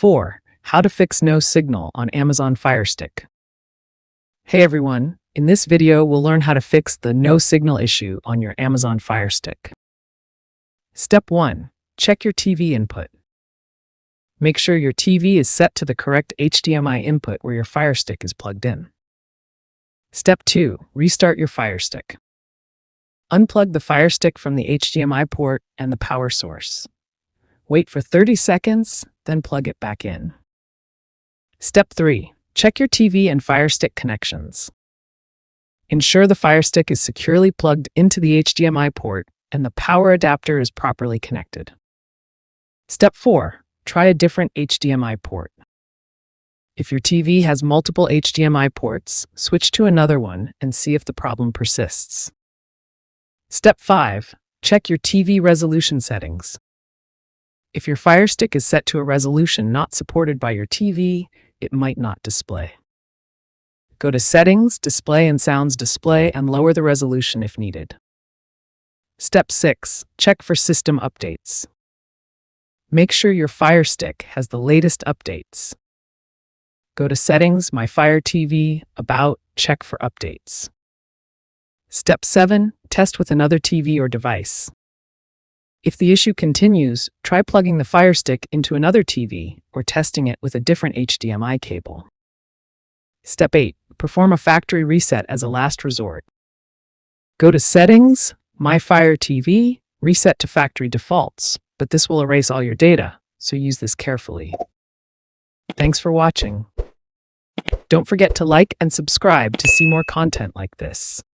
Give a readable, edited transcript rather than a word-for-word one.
4. How to fix no signal on Amazon Firestick. Hey everyone, in this video we'll learn how to fix the no signal issue on your Amazon Firestick. Step 1. Check your TV input. Make sure your TV is set to the correct HDMI input where your Firestick is plugged in. Step 2. Restart your Firestick. Unplug the Firestick from the HDMI port and the power source. Wait for 30 seconds, then plug it back in. Step 3. Check your TV and Firestick connections. Ensure the Firestick is securely plugged into the HDMI port and the power adapter is properly connected. Step 4. Try a different HDMI port. If your TV has multiple HDMI ports, switch to another one and see if the problem persists. Step 5. Check your TV resolution settings. If your Firestick is set to a resolution not supported by your TV, it might not display. Go to Settings, Display and Sounds Display and lower the resolution if needed. Step 6. Check for system updates. Make sure your Firestick has the latest updates. Go to Settings, My Fire TV, About, check for updates. Step 7. Test with another TV or device. If the issue continues, try plugging the Firestick into another TV or testing it with a different HDMI cable. Step 8. Perform a factory reset as a last resort. Go to Settings, My Fire TV, Reset to Factory Defaults, but this will erase all your data, so use this carefully. Thanks for watching. Don't forget to like and subscribe to see more content like this.